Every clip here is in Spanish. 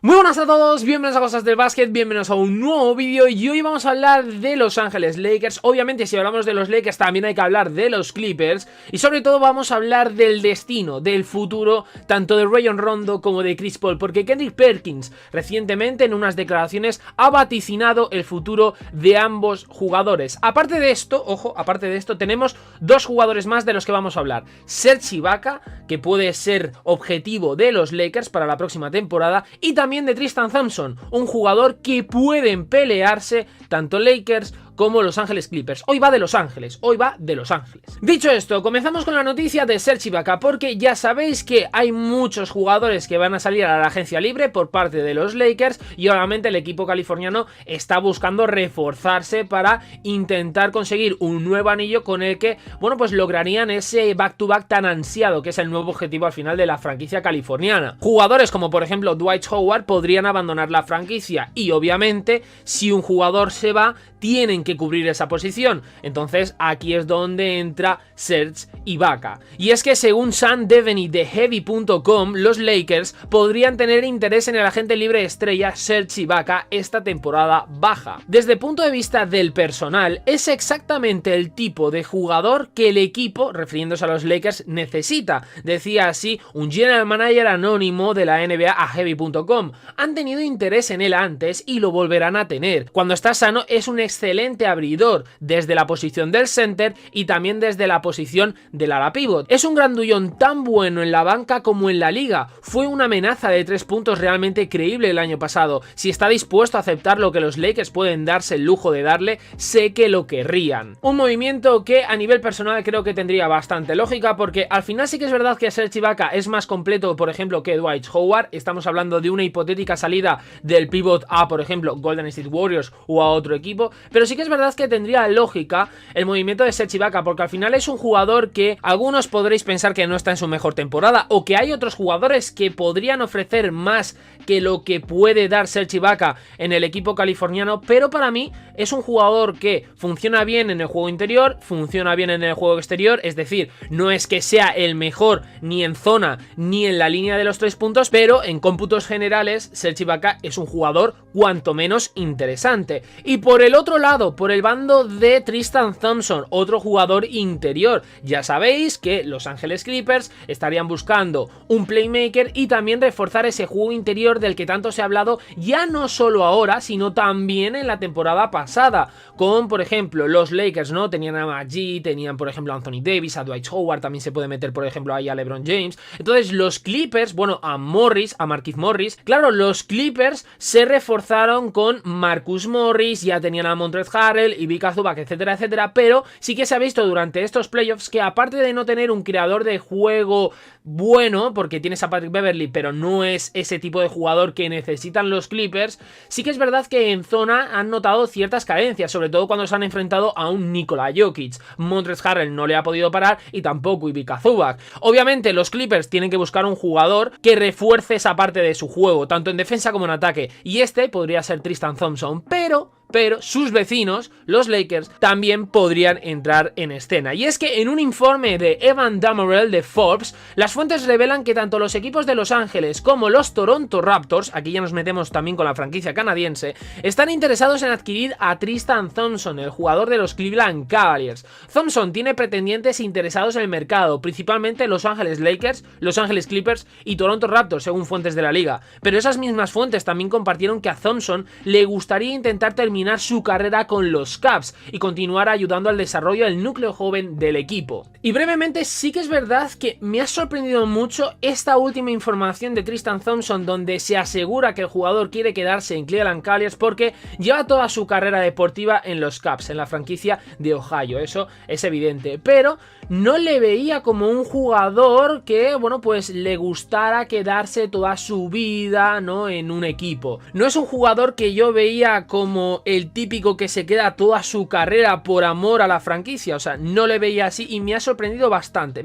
Muy buenas a todos, bienvenidos a Cosas del Básquet, bienvenidos a un nuevo vídeo y hoy vamos a hablar de Los Ángeles Lakers. Obviamente si hablamos de los Lakers también hay que hablar de los Clippers y sobre todo vamos a hablar del destino, del futuro tanto de Rajon Rondo como de Chris Paul, porque Kendrick Perkins recientemente en unas declaraciones ha vaticinado el futuro de ambos jugadores. Aparte de esto, ojo, aparte de esto tenemos dos jugadores más de los que vamos a hablar. Serge Ibaka, que puede ser objetivo de los Lakers para la próxima temporada, y también de Tristan Thompson, un jugador que pueden pelearse tanto Lakers como Los Ángeles Clippers. Hoy va de Los Ángeles, hoy va de Los Ángeles. Dicho esto, comenzamos con la noticia de Serge Ibaka, porque ya sabéis que hay muchos jugadores que van a salir a la agencia libre por parte de los Lakers y obviamente el equipo californiano está buscando reforzarse para intentar conseguir un nuevo anillo con el que, bueno, pues lograrían ese back-to-back tan ansiado, que es el nuevo objetivo al final de la franquicia californiana. Jugadores como por ejemplo Dwight Howard podrían abandonar la franquicia y obviamente si un jugador se va, tienen que cubrir esa posición. Entonces aquí es donde entra Serge Ibaka. Y es que según Sam Devaney de Heavy.com, los Lakers podrían tener interés en el agente libre estrella Serge Ibaka esta temporada baja. Desde el punto de vista del personal, es exactamente el tipo de jugador que el equipo, refiriéndose a los Lakers, necesita. Decía así un general manager anónimo de la NBA a Heavy.com. Han tenido interés en él antes y lo volverán a tener. Cuando está sano es un excelente abridor desde la posición del center y también desde la posición del ala pivot. Es un grandullón tan bueno en la banca como en la liga. Fue una amenaza de 3 puntos realmente creíble el año pasado. Si está dispuesto a aceptar lo que los Lakers pueden darse el lujo de darle, sé que lo querrían. Un movimiento que a nivel personal creo que tendría bastante lógica, porque al final sí que es verdad que Serge Ibaka es más completo, por ejemplo, que Dwight Howard. Estamos hablando de una hipotética salida del pivot a, por ejemplo, Golden State Warriors o a otro equipo, pero sí que es verdad que tendría lógica el movimiento de Serge Ibaka, porque al final es un jugador que algunos podréis pensar que no está en su mejor temporada, o que hay otros jugadores que podrían ofrecer más que lo que puede dar Serge Ibaka en el equipo californiano, pero para mí es un jugador que funciona bien en el juego interior, funciona bien en el juego exterior, es decir, no es que sea el mejor ni en zona ni en la línea de los 3 puntos, pero en cómputos generales Serge Ibaka es un jugador cuanto menos interesante. Y por el otro lado, por el bando de Tristan Thompson, otro jugador interior, ya sabéis que Los Ángeles Clippers estarían buscando un playmaker y también reforzar ese juego interior del que tanto se ha hablado, ya no solo ahora, sino también en la temporada pasada, con por ejemplo los Lakers, ¿no? Tenían a Maggi, tenían por ejemplo a Anthony Davis, a Dwight Howard, también se puede meter por ejemplo ahí a LeBron James. Entonces los Clippers, bueno, a Markieff Morris, claro, los Clippers se reforzaron con Marcus Morris, ya tenían a Montrezl Harrell, Ivica Zubac, etcétera, etcétera, pero sí que se ha visto durante estos playoffs que aparte de no tener un creador de juego bueno, porque tienes a Patrick Beverley, pero no es ese tipo de jugador que necesitan los Clippers, sí que es verdad que en zona han notado ciertas carencias, sobre todo cuando se han enfrentado a un Nikola Jokic. Montrezl Harrell no le ha podido parar y tampoco Ivica Zubac. Obviamente los Clippers tienen que buscar un jugador que refuerce esa parte de su juego, tanto en defensa como en ataque, y este podría ser Tristan Thompson, pero sus vecinos, los Lakers, también podrían entrar en escena. Y es que en un informe de Evan Dammarell de Forbes, las fuentes revelan que tanto los equipos de Los Ángeles como los Toronto Raptors, aquí ya nos metemos también con la franquicia canadiense, están interesados en adquirir a Tristan Thompson, el jugador de los Cleveland Cavaliers. Thompson tiene pretendientes interesados en el mercado, principalmente Los Ángeles Lakers, Los Ángeles Clippers y Toronto Raptors, según fuentes de la liga. Pero esas mismas fuentes también compartieron que a Thompson le gustaría intentar terminar su carrera con los Cavs y continuar ayudando al desarrollo del núcleo joven del equipo. Y brevemente, sí que es verdad que me ha sorprendido mucho esta última información de Tristan Thompson, donde se asegura que el jugador quiere quedarse en Cleveland Cavaliers porque lleva toda su carrera deportiva en los Cavs, en la franquicia de Ohio, eso es evidente, pero no le veía como un jugador que, bueno, pues le gustara quedarse toda su vida, ¿no?, en un equipo. No es un jugador que yo veía como el típico que se queda toda su carrera por amor a la franquicia. O sea, no le veía así y me ha sorprendido bastante.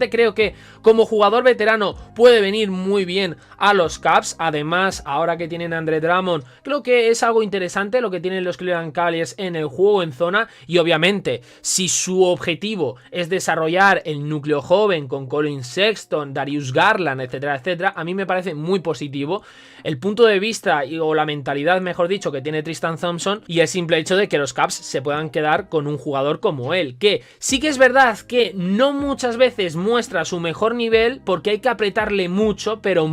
Creo que como jugador veterano puede venir muy bien a los Cavs. Además, ahora que tienen a Andre Drummond, creo que es algo interesante lo que tienen los Cleveland Cavaliers en el juego en zona. Y obviamente, si su objetivo es desarrollar el núcleo joven con Colin Sexton, Darius Garland, etcétera, etcétera, a mí me parece muy positivo el punto de vista o la mentalidad, mejor dicho, que tiene Tristan Thompson, y el simple hecho de que los Cavs se puedan quedar con un jugador como él, que sí que es verdad que no muchas veces muestra su mejor nivel porque hay que apretarle mucho, pero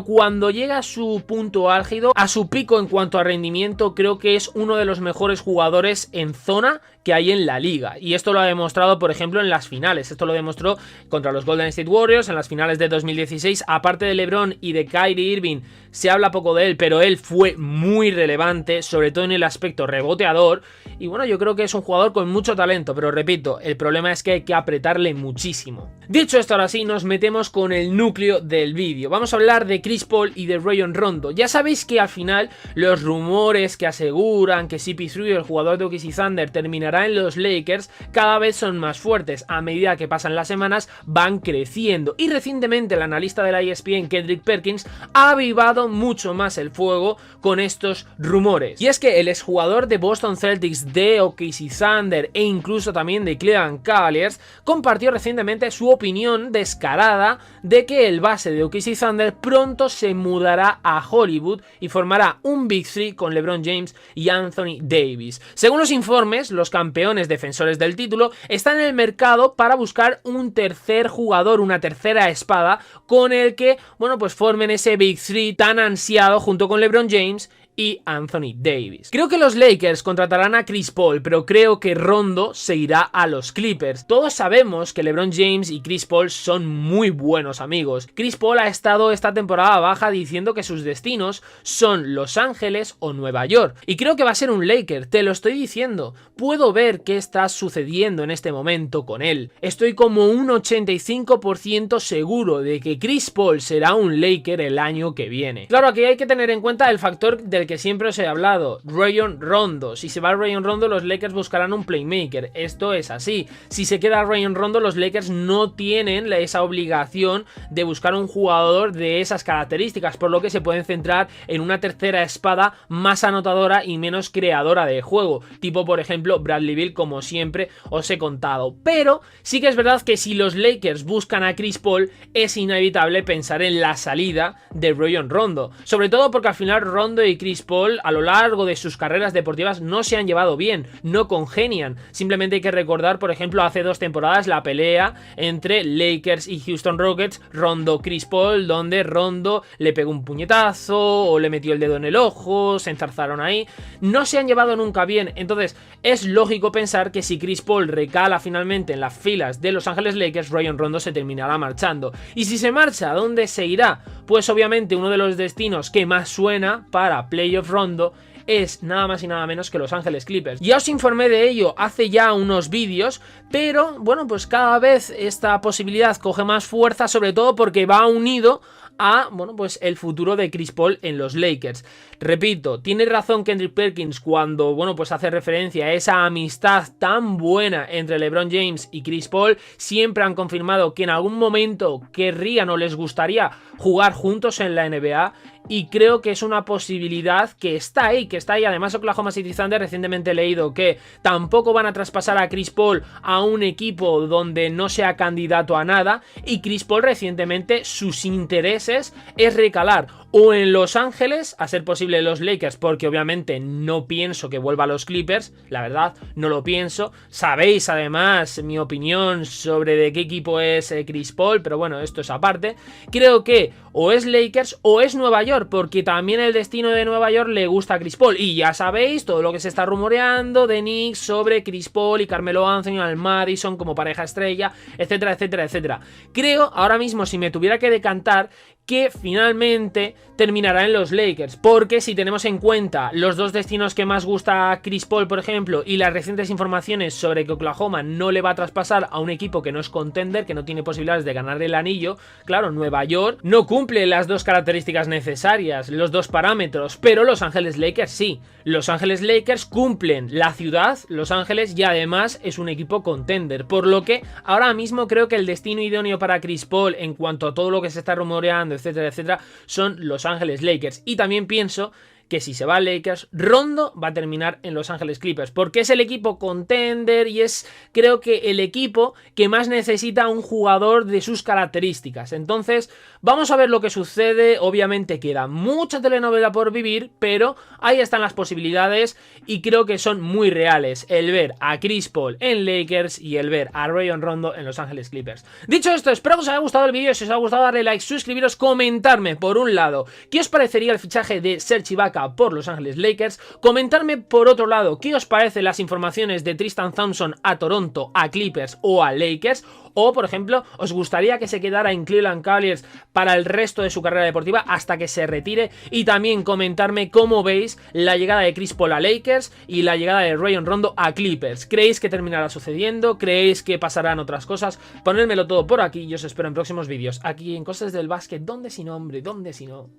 cuando llega a su punto álgido, a su pico en cuanto a rendimiento, creo que es uno de los mejores jugadores en zona que hay en la liga, y esto lo ha demostrado por ejemplo en las finales. Esto lo demostró contra los Golden State Warriors en las finales de 2016. Aparte de LeBron y de Kyrie Irving, se habla poco de él, pero él fue muy relevante, sobre todo en el aspecto reboteador. Y bueno, yo creo que es un jugador con mucho talento, pero repito, el problema es que hay que apretarle muchísimo. Dicho esto, ahora sí, nos metemos con el núcleo del vídeo. Vamos a hablar de Chris Paul y de Rajon Rondo. Ya sabéis que al final los rumores que aseguran que CP3, el jugador de OKC Thunder, terminará en los Lakers, cada vez son más fuertes. A medida que pasan las semanas, van creciendo. Y recientemente el analista de la ESPN, Kendrick Perkins, ha avivado mucho más el fuego con estos rumores. Y es que el exjugador de Boston Celtics, de OKC Thunder e incluso también de Cleveland Cavaliers, compartió recientemente su opinión descarada de que el base de OKC Thunder pronto se mudará a Hollywood y formará un Big Three con LeBron James y Anthony Davis. Según los informes, los campeones defensores del título están en el mercado para buscar un tercer jugador, una tercera espada con el que, bueno, pues formen ese Big Three tan ansiado junto con LeBron James y Anthony Davis. Creo que los Lakers contratarán a Chris Paul, pero creo que Rondo se irá a los Clippers. Todos sabemos que LeBron James y Chris Paul son muy buenos amigos. Chris Paul ha estado esta temporada baja diciendo que sus destinos son Los Ángeles o Nueva York. Y creo que va a ser un Laker, te lo estoy diciendo. Puedo ver qué está sucediendo en este momento con él. Estoy como un 85% seguro de que Chris Paul será un Laker el año que viene. Claro, aquí hay que tener en cuenta el factor del que siempre os he hablado, Rajon Rondo. Si se va Rajon Rondo, los Lakers buscarán un playmaker. Esto es así. Si se queda Rajon Rondo, los Lakers no tienen esa obligación de buscar un jugador de esas características, por lo que se pueden centrar en una tercera espada más anotadora y menos creadora de juego, tipo por ejemplo Bradley Beal, como siempre os he contado. Pero sí que es verdad que si los Lakers buscan a Chris Paul, es inevitable pensar en la salida de Rajon Rondo, sobre todo porque al final Rondo y Chris Paul a lo largo de sus carreras deportivas no se han llevado bien, no congenian. Simplemente hay que recordar, por ejemplo, hace 2 temporadas la pelea entre Lakers y Houston Rockets, Rondo-Chris Paul, donde Rondo le pegó un puñetazo o le metió el dedo en el ojo, se enzarzaron ahí. No se han llevado nunca bien, entonces es lógico pensar que si Chris Paul recala finalmente en las filas de Los Ángeles Lakers, Rajon Rondo se terminará marchando. Y si se marcha, ¿a dónde se irá? Pues obviamente uno de los destinos que más suena para Playoff Rondo es nada más y nada menos que Los Ángeles Clippers. Ya os informé de ello hace ya unos vídeos, pero bueno, pues cada vez esta posibilidad coge más fuerza, sobre todo porque va unido a, bueno, pues el futuro de Chris Paul en los Lakers. Repito, tiene razón Kendrick Perkins cuando, bueno, pues hace referencia a esa amistad tan buena entre LeBron James y Chris Paul. Siempre han confirmado que en algún momento querrían o les gustaría jugar juntos en la NBA, y creo que es una posibilidad que está ahí, Además, Oklahoma City Thunder, recientemente he leído que tampoco van a traspasar a Chris Paul a un equipo donde no sea candidato a nada, y Chris Paul recientemente sus intereses es recalar o en Los Ángeles, a ser posible los Lakers, porque obviamente no pienso que vuelva a los Clippers, la verdad, no lo pienso. Sabéis además mi opinión sobre de qué equipo es Chris Paul, pero bueno, esto es aparte. Creo que o es Lakers o es Nueva York, porque también el destino de Nueva York le gusta a Chris Paul, y ya sabéis todo lo que se está rumoreando de Knicks sobre Chris Paul y Carmelo Anthony al Madison como pareja estrella, etcétera, etcétera, etcétera. Creo, ahora mismo, si me tuviera que decantar, que finalmente terminará en los Lakers, porque si tenemos en cuenta los dos destinos que más gusta a Chris Paul, por ejemplo, y las recientes informaciones sobre que Oklahoma no le va a traspasar a un equipo que no es contender, que no tiene posibilidades de ganar el anillo, claro, Nueva York no cumple las dos características necesarias, los dos parámetros, pero Los Ángeles Lakers sí. Los Ángeles Lakers cumplen la ciudad, Los Ángeles, y además es un equipo contender, por lo que ahora mismo creo que el destino idóneo para Chris Paul en cuanto a todo lo que se está rumoreando, etcétera, etcétera, son Los Ángeles Lakers. Y también pienso que si se va a Lakers, Rondo va a terminar en Los Ángeles Clippers, porque es el equipo contender y es, creo que, el equipo que más necesita un jugador de sus características. Entonces, vamos a ver lo que sucede. Obviamente queda mucha telenovela por vivir, pero ahí están las posibilidades y creo que son muy reales el ver a Chris Paul en Lakers y el ver a Rajon Rondo en Los Ángeles Clippers. Dicho esto, espero que os haya gustado el vídeo. Si os ha gustado, darle like, suscribiros, comentarme por un lado qué os parecería el fichaje de Serge Ibaka por Los Ángeles Lakers, comentarme por otro lado qué os parecen las informaciones de Tristan Thompson a Toronto, a Clippers o a Lakers, o por ejemplo, os gustaría que se quedara en Cleveland Cavaliers para el resto de su carrera deportiva hasta que se retire, y también comentarme cómo veis la llegada de Chris Paul a Lakers y la llegada de Rajon Rondo a Clippers. ¿Creéis que terminará sucediendo? ¿Creéis que pasarán otras cosas? Ponérmelo todo por aquí y os espero en próximos vídeos aquí en Cosas del Básquet. ¿Dónde si no, hombre? ¿Dónde si no?